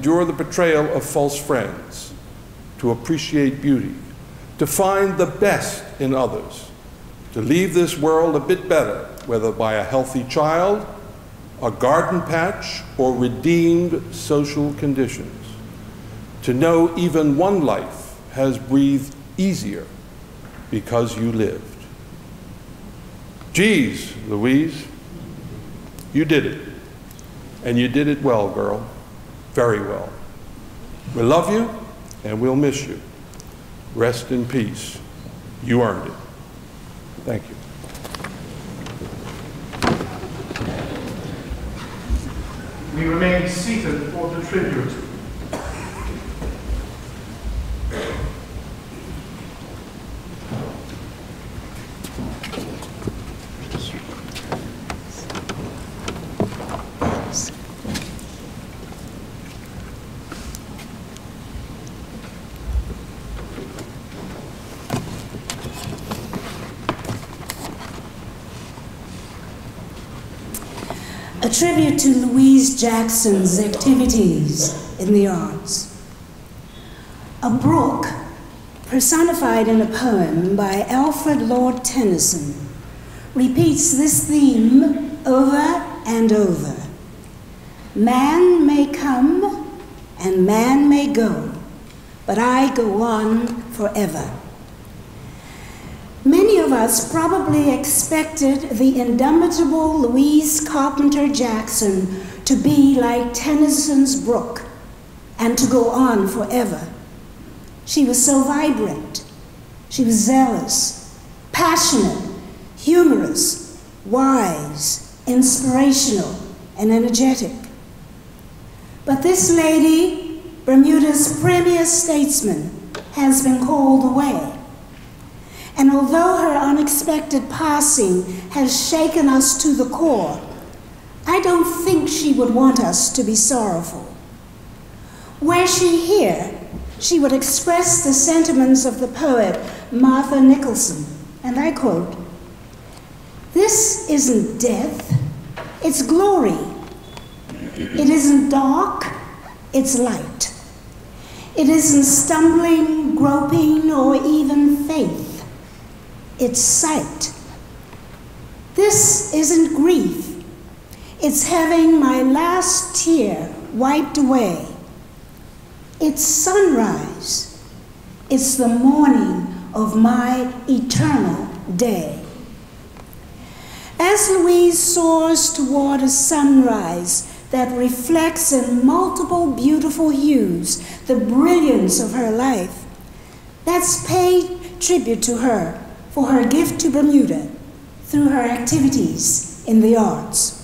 endure the betrayal of false friends, to appreciate beauty, to find the best in others, to leave this world a bit better, whether by a healthy child, a garden patch, or redeemed social conditions. To know even one life has breathed easier because you lived. Geez, Louise, you did it. And you did it well, girl. Very well. We love you, and we'll miss you. Rest in peace. You earned it. Thank you. We remain seated for the tribute. A tribute to Louise Jackson's activities in the arts. A brook, personified in a poem by Alfred Lord Tennyson, repeats this theme over and over. Man may come and man may go, but I go on forever. Many of us probably expected the indomitable Louise Carpenter Jackson to be like Tennyson's brook and to go on forever. She was so vibrant. She was zealous, passionate, humorous, wise, inspirational, and energetic. But this lady, Bermuda's premier statesman, has been called away. And although her unexpected passing has shaken us to the core, I don't think she would want us to be sorrowful. Were she here, she would express the sentiments of the poet Martha Nicholson, and I quote, "This isn't death, it's glory. It isn't dark, it's light. It isn't stumbling, groping, or even faith. It's sight. This isn't grief. It's having my last tear wiped away. It's sunrise. It's the morning of my eternal day." As Louise soars toward a sunrise that reflects in multiple beautiful hues the brilliance of her life, let's pay tribute to her for her gift to Bermuda through her activities in the arts.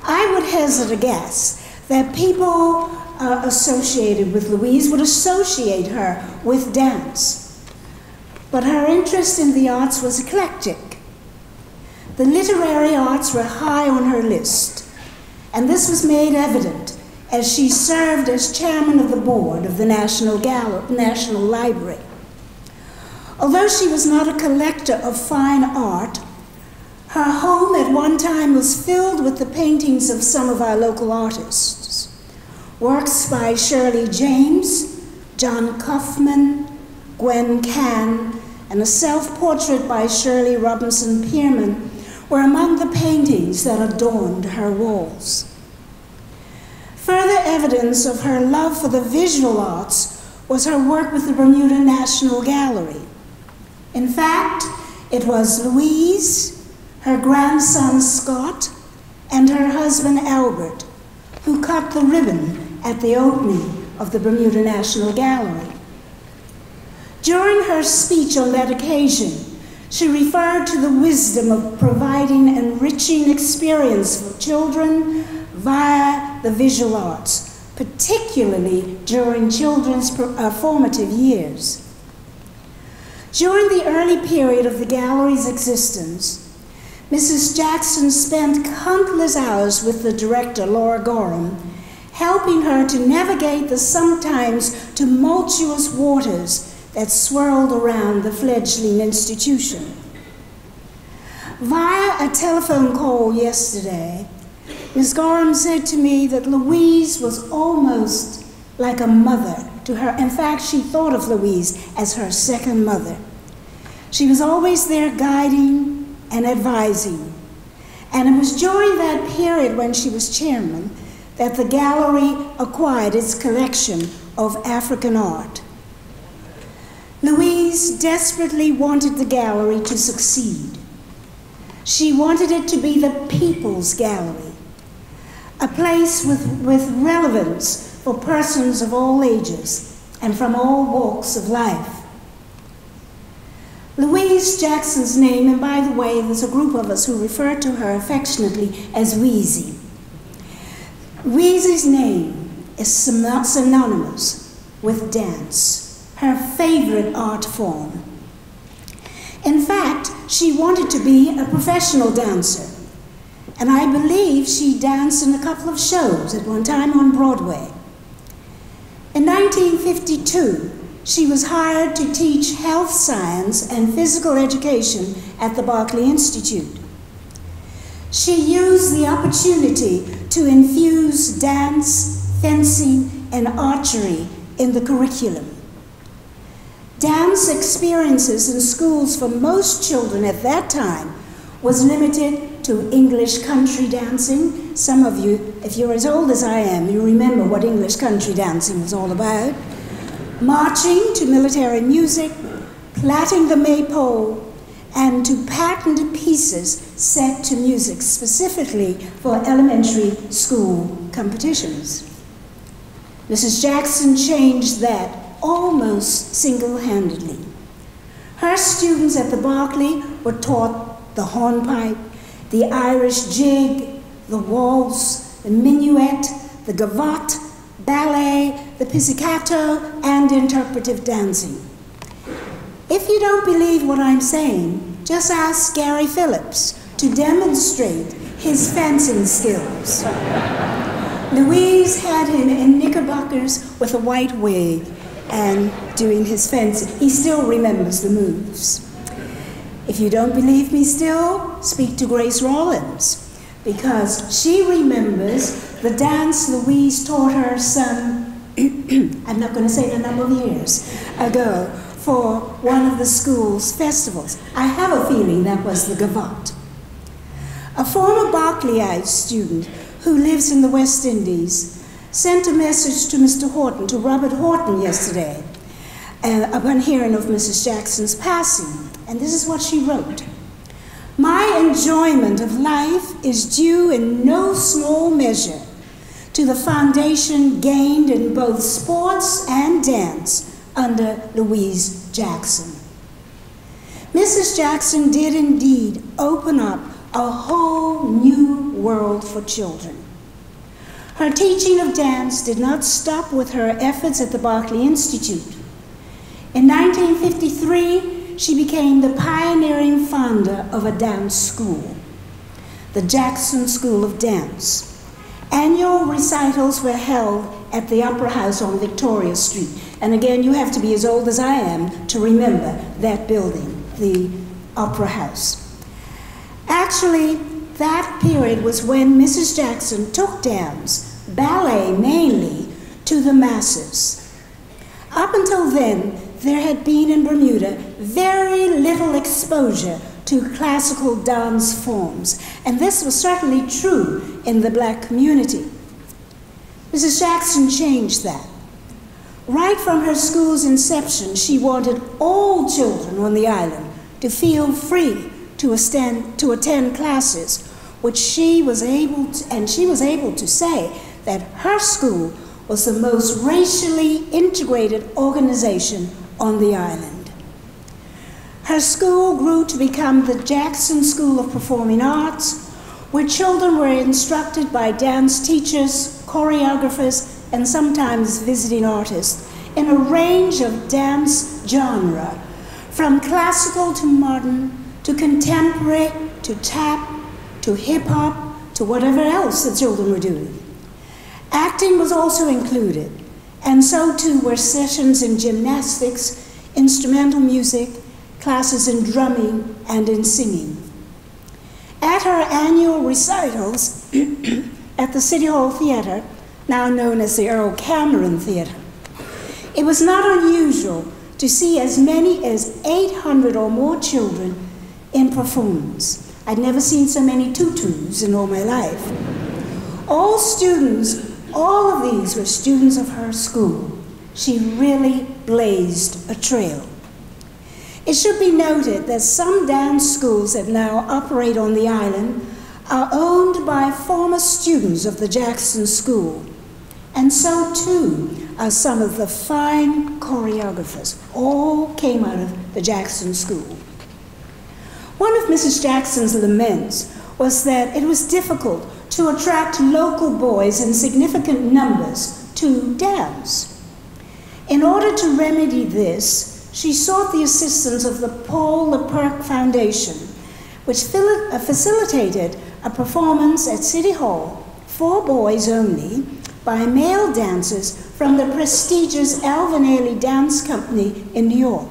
I would hazard a guess that people associated with Louise would associate her with dance, but her interest in the arts was eclectic. The literary arts were high on her list, and this was made evident as she served as chairman of the board of the National Library. Although she was not a collector of fine art, her home at one time was filled with the paintings of some of our local artists. Works by Shirley James, John Kaufman, Gwen Cann, and a self-portrait by Shirley Robinson Pearman were among the paintings that adorned her walls. Further evidence of her love for the visual arts was her work with the Bermuda National Gallery. In fact, it was Louise, her grandson Scott, and her husband Albert who cut the ribbon at the opening of the Bermuda National Gallery. During her speech on that occasion, she referred to the wisdom of providing enriching experience for children via the visual arts, particularly during children's formative years. During the early period of the gallery's existence, Mrs. Jackson spent countless hours with the director, Laura Gorham, helping her to navigate the sometimes tumultuous waters that swirled around the fledgling institution. Via a telephone call yesterday, Miss Gorham said to me that Louise was almost like a mother to her. In fact, she thought of Louise as her second mother. She was always there guiding and advising. And it was during that period when she was chairman that the gallery acquired its collection of African art. Louise desperately wanted the gallery to succeed. She wanted it to be the people's gallery, a place with relevance for persons of all ages and from all walks of life. Louise Jackson's name, and by the way, there's a group of us who refer to her affectionately as Weezy. Weezy's name is synonymous with dance, her favorite art form. In fact, she wanted to be a professional dancer, and I believe she danced in a couple of shows at one time on Broadway. In 1952, she was hired to teach health science and physical education at the Berkeley Institute. She used the opportunity to infuse dance, fencing, and archery in the curriculum. Dance experiences in schools for most children at that time was limited to English country dancing. Some of you, if you're as old as I am, you remember what English country dancing was all about. Marching to military music, plaiting the maypole, and to patterned pieces set to music specifically for elementary school competitions. Mrs. Jackson changed that almost single-handedly. Her students at the Berkeley were taught the hornpipe, the Irish jig, the waltz, the minuet, the gavotte, ballet, the pizzicato, and interpretive dancing. If you don't believe what I'm saying, just ask Gary Phillips to demonstrate his fencing skills. Louise had him in knickerbockers with a white wig and doing his fencing. He still remembers the moves. If you don't believe me still, speak to Grace Rawlins, because she remembers the dance Louise taught her son, I'm not going to say the number of years ago, for one of the school's festivals. I have a feeling that was the gavotte. A former Berkeleyite student who lives in the West Indies sent a message to Mr. Horton, to Robert Horton yesterday, upon hearing of Mrs. Jackson's passing. And this is what she wrote. My enjoyment of life is due in no small measure to the foundation gained in both sports and dance under Louise Jackson. Mrs. Jackson did indeed open up a whole new world for children. Her teaching of dance did not stop with her efforts at the Berkeley Institute. In 1953, she became the pioneering founder of a dance school, the Jackson School of Dance. Annual recitals were held at the Opera House on Victoria Street. And again, you have to be as old as I am to remember that building, the Opera House. Actually, that period was when Mrs. Jackson took dance, ballet mainly, to the masses. Up until then, there had been in Bermuda very little exposure to classical dance forms, and this was certainly true in the black community. Mrs. Jackson changed that. Right from her school's inception, she wanted all children on the island to feel free to attend classes, which she was able to say that her school was the most racially integrated organization on the island. Her school grew to become the Jackson School of Performing Arts, where children were instructed by dance teachers, choreographers, and sometimes visiting artists in a range of dance genre, from classical to modern, to contemporary, to tap, to hip-hop, to whatever else the children were doing. Acting was also included, and so too were sessions in gymnastics, instrumental music, classes in drumming, and in singing. At her annual recitals, at the City Hall Theatre, now known as the Earl Cameron Theatre. It was not unusual to see as many as 800 or more children in performance. I'd never seen so many tutus in all my life. All of these were students of her school. She really blazed a trail. It should be noted that some dance schools that now operate on the island are owned by former students of the Jackson School, and so too are some of the fine choreographers. All came out of the Jackson School. One of Mrs. Jackson's laments was that it was difficult to attract local boys in significant numbers to dance. In order to remedy this, she sought the assistance of the Paul LePerc Foundation, which facilitated a performance at City Hall for boys only by male dancers from the prestigious Alvin Ailey Dance Company in New York.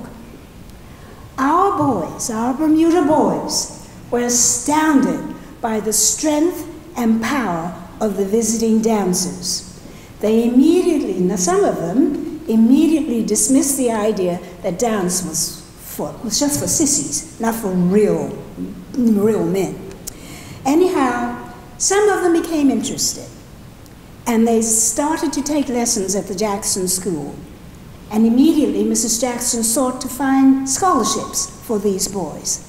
Our boys, our Bermuda boys, were astounded by the strength and power of the visiting dancers. They immediately, now some of them, immediately dismissed the idea that dance was just for sissies, not for real men. Anyhow, some of them became interested, and they started to take lessons at the Jackson School. And immediately, Mrs. Jackson sought to find scholarships for these boys.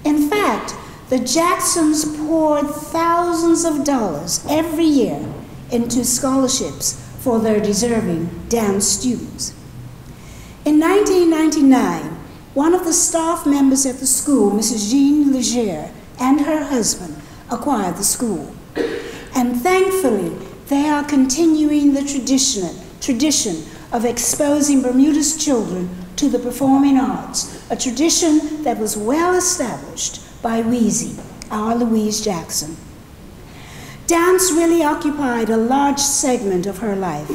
In fact, the Jacksons poured thousands of dollars every year into scholarships for their deserving dance students. In 1999, one of the staff members at the school, Mrs. Jean Leger, and her husband acquired the school. And thankfully, they are continuing the tradition of exposing Bermuda's children to the performing arts, a tradition that was well established by Weezy, our Louise Jackson. Dance really occupied a large segment of her life.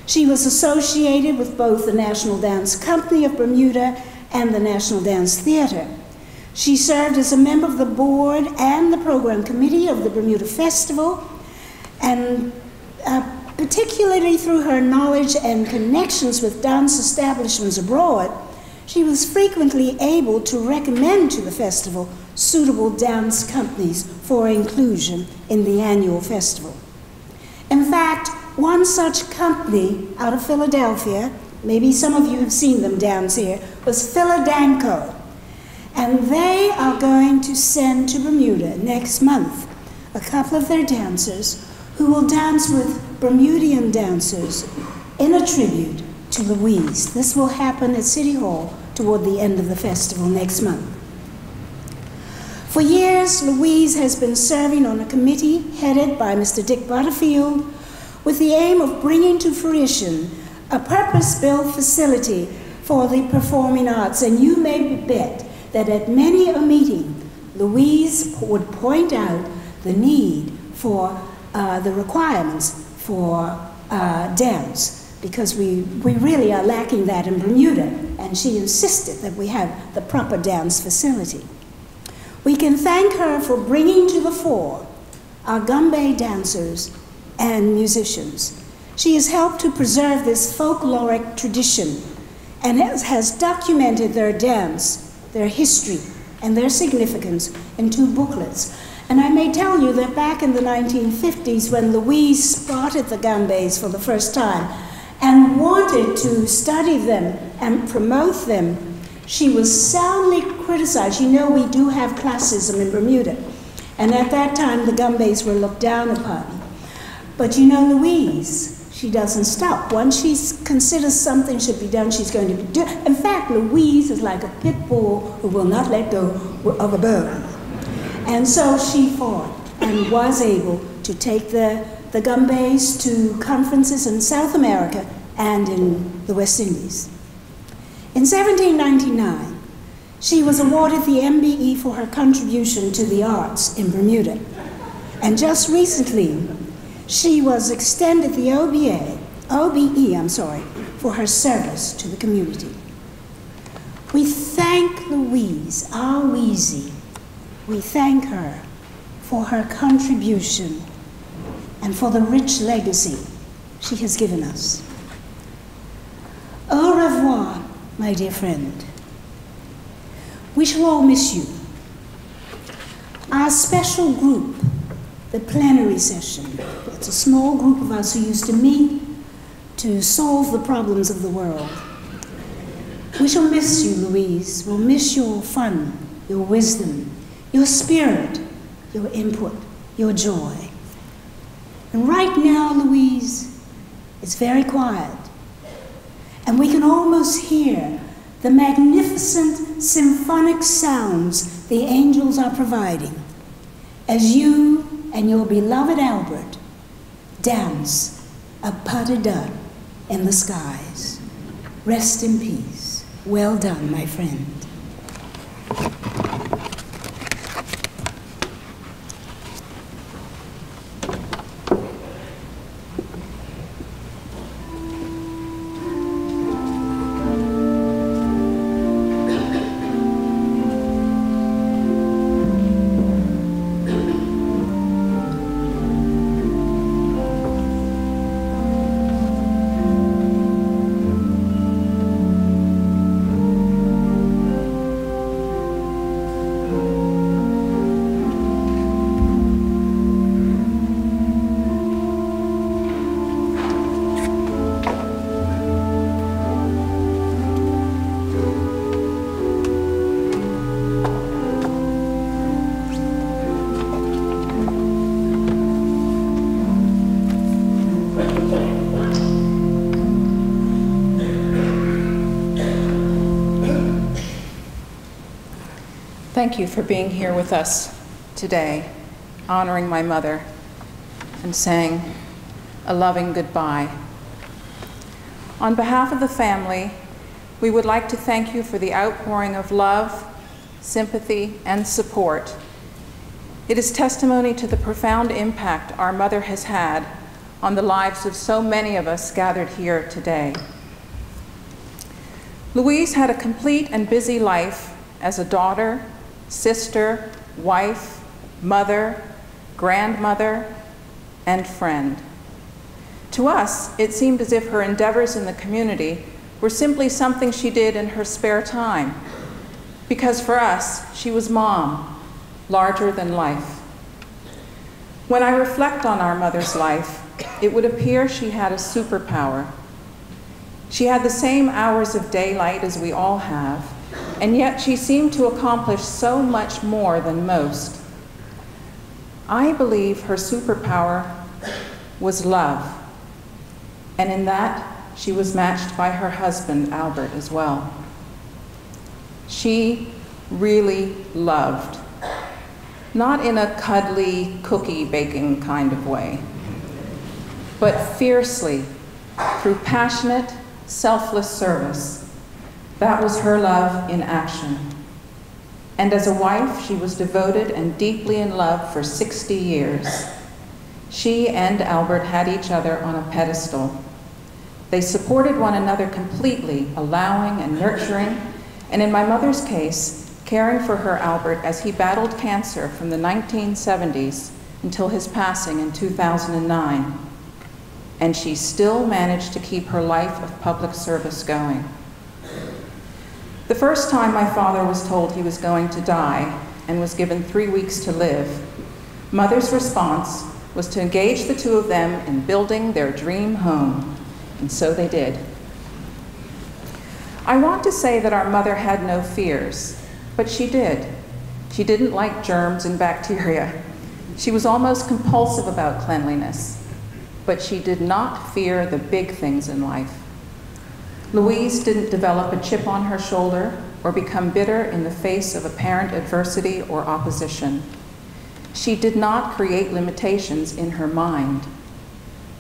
She was associated with both the National Dance Company of Bermuda and the National Dance Theatre. She served as a member of the board and the program committee of the Bermuda Festival, and particularly through her knowledge and connections with dance establishments abroad, she was frequently able to recommend to the festival suitable dance companies for inclusion in the annual festival. In fact, one such company out of Philadelphia, maybe some of you have seen them dance here, was Philadanco. And they are going to send to Bermuda next month a couple of their dancers who will dance with Bermudian dancers in a tribute to Louise. This will happen at City Hall toward the end of the festival next month. For years, Louise has been serving on a committee headed by Mr. Dick Butterfield with the aim of bringing to fruition a purpose-built facility for the performing arts. And you may bet that at many a meeting, Louise would point out the need for the requirements for dance, because we really are lacking that in Bermuda, and she insisted that we have the proper dance facility. We can thank her for bringing to the fore our Gombey dancers and musicians. She has helped to preserve this folkloric tradition and has documented their dance, their history, and their significance in 2 booklets. And I may tell you that back in the 1950s, when Louise spotted the Gombeys for the first time and wanted to study them and promote them, she was soundly criticized. You know, we do have classism in Bermuda, and at that time the Gombeys were looked down upon. But you know, Louise, she doesn't stop. Once she considers something should be done, she's going to do it. In fact, Louise is like a pit bull who will not let go of a bone. And so she fought and was able to take the Gombeys to conferences in South America and in the West Indies. In 1799, she was awarded the MBE for her contribution to the arts in Bermuda. And just recently, she was extended the OBE, for her service to the community. We thank Louise, our Weezy. We thank her for her contribution and for the rich legacy she has given us. Au revoir, my dear friend. We shall all miss you. Our special group, the plenary session, it's a small group of us who used to meet to solve the problems of the world. We shall miss you, Louise. We'll miss your fun, your wisdom, your spirit, your input, your joy. And right now, Louise, it's very quiet. And we can almost hear the magnificent symphonic sounds the angels are providing as you and your beloved Albert dance a pas-de-deux in the skies. Rest in peace. Well done, my friend. Thank you for being here with us today, honoring my mother and saying a loving goodbye. On behalf of the family, we would like to thank you for the outpouring of love, sympathy, and support. It is testimony to the profound impact our mother has had on the lives of so many of us gathered here today. Louise had a complete and busy life as a daughter, sister, wife, mother, grandmother, and friend. To us, it seemed as if her endeavors in the community were simply something she did in her spare time, because for us, she was Mom, larger than life. When I reflect on our mother's life, it would appear she had a superpower. She had the same hours of daylight as we all have, and yet she seemed to accomplish so much more than most. I believe her superpower was love, and in that she was matched by her husband, Albert, as well. She really loved, not in a cuddly cookie baking kind of way, but fiercely, through passionate, selfless service. That was her love in action. And as a wife, she was devoted and deeply in love for 60 years. She and Albert had each other on a pedestal. They supported one another completely, allowing and nurturing, and in my mother's case, caring for her Albert as he battled cancer from the 1970s until his passing in 2009. And she still managed to keep her life of public service going. The first time my father was told he was going to die and was given 3 weeks to live, Mother's response was to engage the two of them in building their dream home, and so they did. I want to say that our mother had no fears, but she did. She didn't like germs and bacteria. She was almost compulsive about cleanliness, but she did not fear the big things in life. Louise didn't develop a chip on her shoulder or become bitter in the face of apparent adversity or opposition. She did not create limitations in her mind.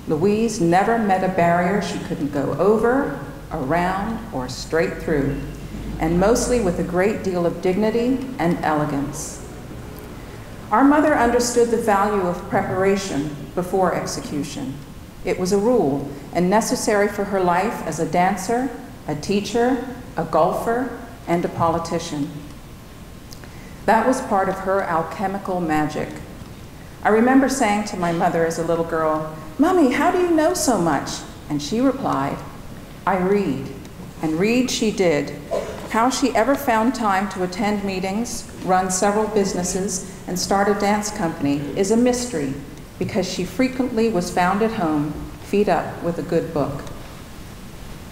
Louise never met a barrier she couldn't go over, around, or straight through, and mostly with a great deal of dignity and elegance. Our mother understood the value of preparation before execution. It was a rule and necessary for her life as a dancer, a teacher, a golfer, and a politician. That was part of her alchemical magic. I remember saying to my mother as a little girl, "Mommy, how do you know so much?" And she replied, "I read." And read she did. How she ever found time to attend meetings, run several businesses, and start a dance company is a mystery, because she frequently was found at home, feet up with a good book.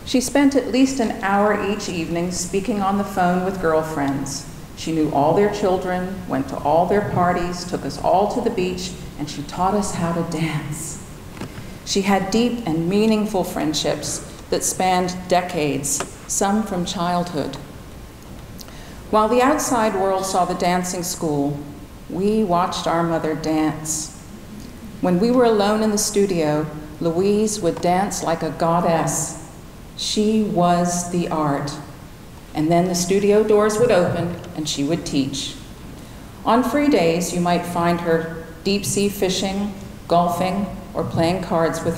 She spent at least an hour each evening speaking on the phone with girlfriends. She knew all their children, went to all their parties, took us all to the beach, and she taught us how to dance. She had deep and meaningful friendships that spanned decades, some from childhood. While the outside world saw the dancing school, we watched our mother dance. When we were alone in the studio, Louise would dance like a goddess. She was the art. And then the studio doors would open and she would teach. On free days, you might find her deep sea fishing, golfing, or playing cards with